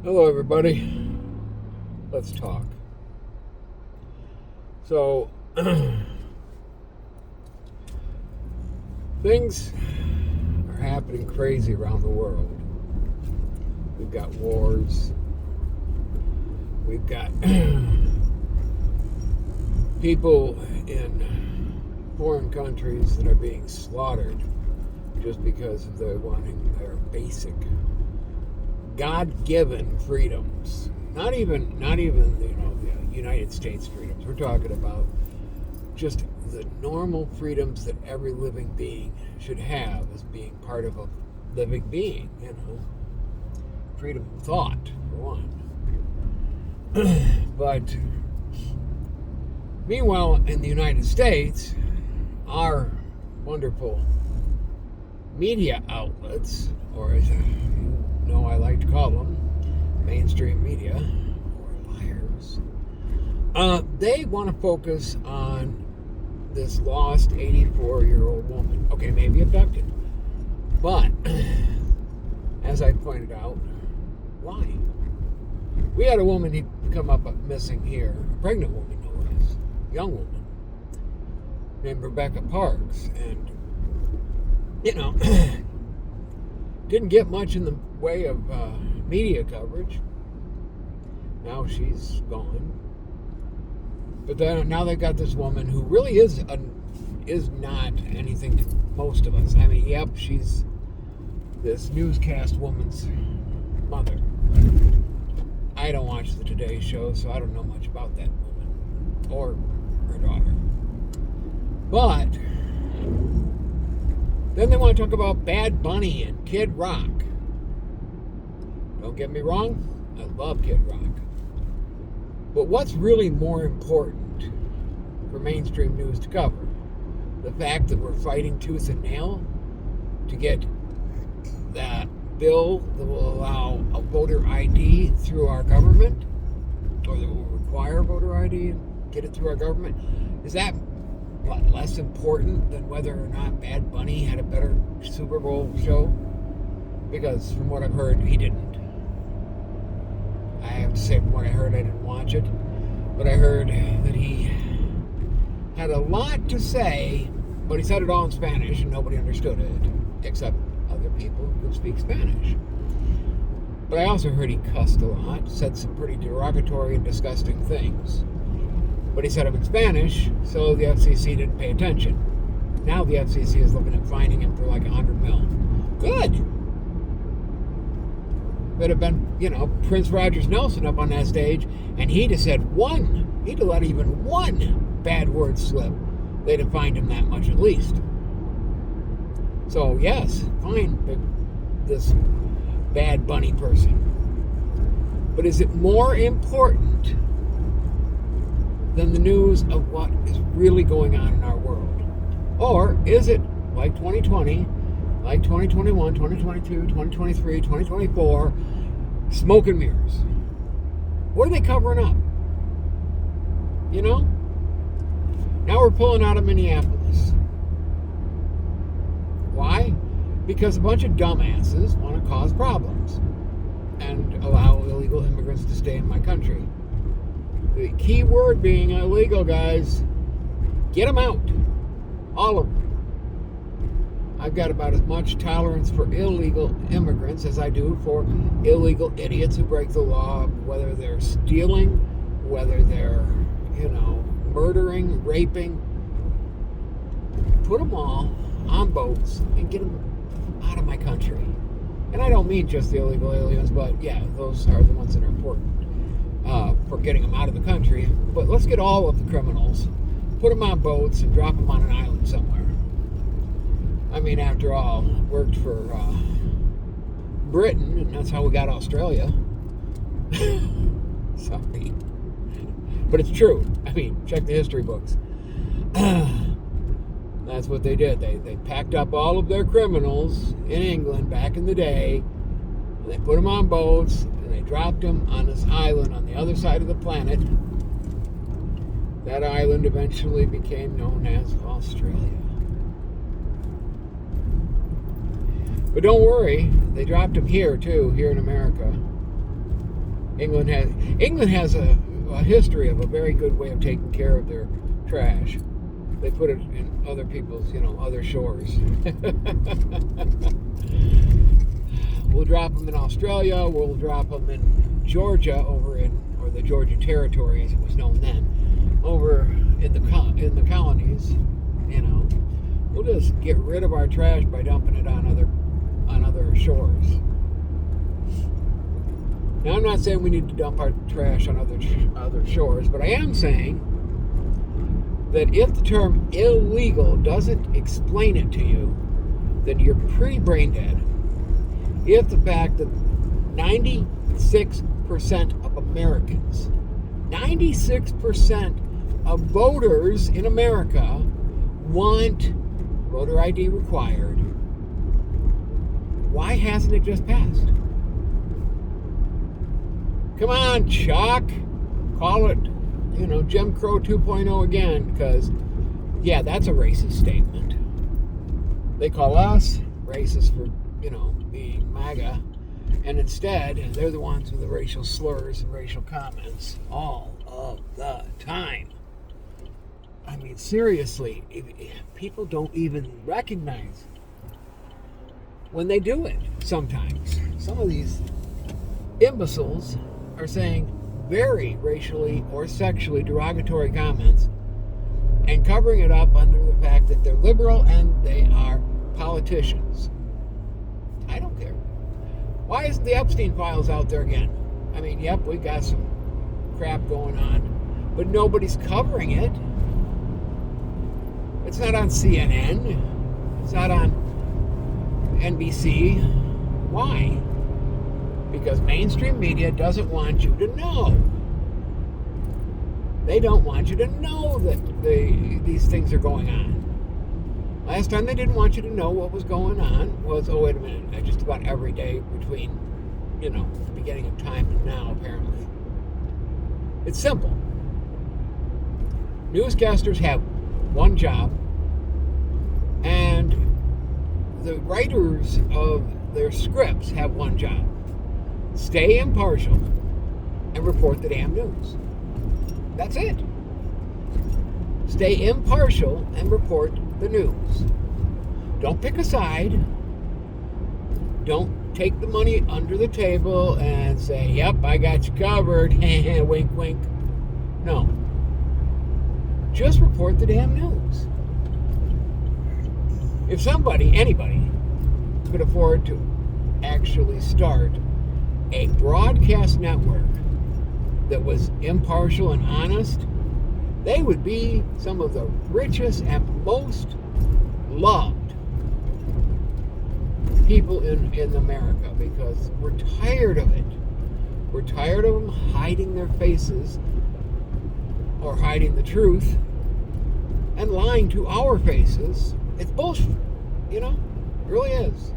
Hello, everybody. Let's talk. So, things are happening crazy around the world. We've got wars. We've got people in foreign countries that are being slaughtered just because of their wanting their basic God-given freedoms. Not even the United States freedoms. We're talking about just the normal freedoms that every living being should have as being part of a living being. Freedom of thought for one. But meanwhile, in the United States, our wonderful media outlets, or as I like to call them, mainstream media, or liars, they want to focus on this lost 84-year-old woman. Okay, maybe abducted. But, as I pointed out, why? We had a woman come up missing here, a pregnant woman, no less, a young woman, named Rebecca Parks, and, didn't get much in the way of media coverage. Now she's gone. But then now they've got this woman who really is not anything to most of us. I mean, yep, she's this newscast woman's mother. I don't watch the Today Show, so I don't know much about that woman or her daughter. But then they want to talk about Bad Bunny and Kid Rock. Don't get me wrong, I love Kid Rock. But what's really more important for mainstream news to cover? The fact that we're fighting tooth and nail to get that bill that will allow a voter ID through our government, or that will require voter ID and get it through our government. Is that less important than whether or not Bad Bunny had a better Super Bowl show? Because from what I've heard, he didn't. I have to say, from what I heard, I didn't watch it, but I heard that he had a lot to say, but he said it all in Spanish and nobody understood it, except other people who speak Spanish. But I also heard he cussed a lot, said some pretty derogatory and disgusting things. But he said them in Spanish, so the FCC didn't pay attention. Now the FCC is looking at fining him for like $100 million. Good! Could have been, Prince Rogers Nelson up on that stage, and he'd have said he'd have let even one bad word slip. They'd have fined him that much at least. So, yes, fine this Bad Bunny person. But is it more important than the news of what is really going on in our world? Or is it like 2020, like 2021, 2022, 2023, 2024, smoke and mirrors? What are they covering up? Now we're pulling out of Minneapolis. Why? Because a bunch of dumbasses want to cause problems and allow illegal immigrants to stay in my country. The key word being illegal, guys. Get them out. All of them. I've got about as much tolerance for illegal immigrants as I do for illegal idiots who break the law, whether they're stealing, whether they're, murdering, raping. Put them all on boats and get them out of my country. And I don't mean just the illegal aliens, but yeah, those are the ones that are important for getting them out of the country. But let's get all of the criminals, put them on boats, and drop them on an island somewhere. I mean, after all, worked for Britain, and that's how we got Australia. Sorry. But it's true. I mean, check the history books. That's what they did. They packed up all of their criminals in England back in the day, and they put them on boats, and they dropped them on this island on the other side of the planet. That island eventually became known as Australia. But don't worry, they dropped them here too, here in America. England has a history of a very good way of taking care of their trash. They put it in other people's, other shores. We'll drop them in Australia. We'll drop them in Georgia, or the Georgia Territory, as it was known then, over in the colonies. We'll just get rid of our trash by dumping it on other shores. Now, I'm not saying we need to dump our trash on other shores, but I am saying that if the term illegal doesn't explain it to you, then you're pretty brain dead. If the fact that 96% of Americans, 96% of voters in America want voter ID required, why hasn't it just passed? Come on, Chuck. Call it, Jim Crow 2.0 again, because, yeah, that's a racist statement. They call us racist for, being MAGA, and instead, they're the ones with the racial slurs and racial comments all of the time. I mean, seriously, people don't even recognize when they do it sometimes. Some of these imbeciles are saying very racially or sexually derogatory comments and covering it up under the fact that they're liberal and they are politicians. I don't care. Why isn't the Epstein files out there again? I mean, yep, we got some crap going on, but nobody's covering it. It's not on CNN. It's not on NBC. Why? Because mainstream media doesn't want you to know. They don't want you to know that these things are going on. Last time they didn't want you to know what was going on was, oh, wait a minute, just about every day between, the beginning of time and now, apparently. It's simple. Newscasters have one job, and the writers of their scripts have one job. Stay impartial and report the damn news. That's it. Stay impartial and report the news. Don't pick a side. Don't take the money under the table and say, yep, I got you covered. Wink, wink. No. Just report the damn news. If anybody could afford to actually start a broadcast network that was impartial and honest, they would be some of the richest and most loved people in America, because we're tired of it. We're tired of them hiding their faces or hiding the truth and lying to our faces. It's bullshit, it really is.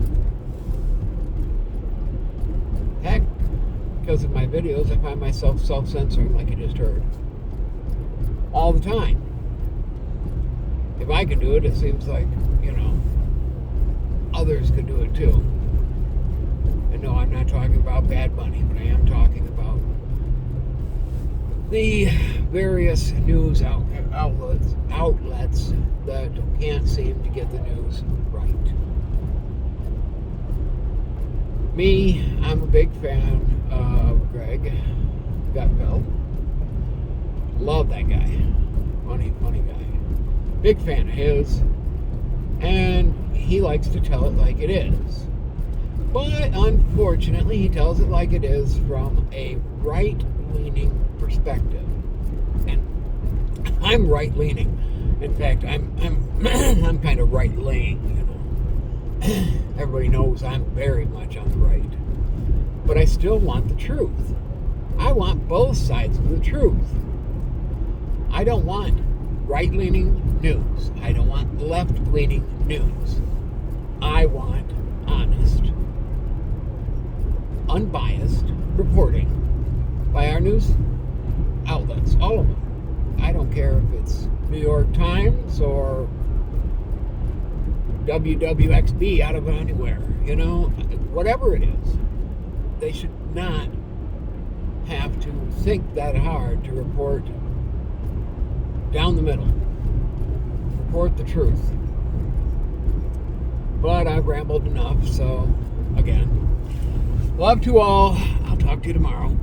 Heck, because of my videos, I find myself self-censoring, like you just heard, all the time. If I can do it, it seems like, others could do it too. And no, I'm not talking about Bad Bunny, but I am talking about the various news outlets that can't seem to get the news right. Me, I'm a big fan of Greg Gutfeld. Love that guy. Funny guy. Big fan of his. And he likes to tell it like it is. But unfortunately, he tells it like it is from a right-leaning perspective. And I'm right-leaning. In fact, I'm kind of right-leaning, Everybody knows I'm very much on the right. But I still want the truth. I want both sides of the truth. I don't want right-leaning news. I don't want left-leaning news. I want honest, unbiased reporting by our news outlets, all of them. I don't care if it's New York Times or WWXB out of anywhere, whatever it is. They should not have to think that hard to report down the middle, report the truth. But I've rambled enough, so again, love to all. I'll talk to you tomorrow.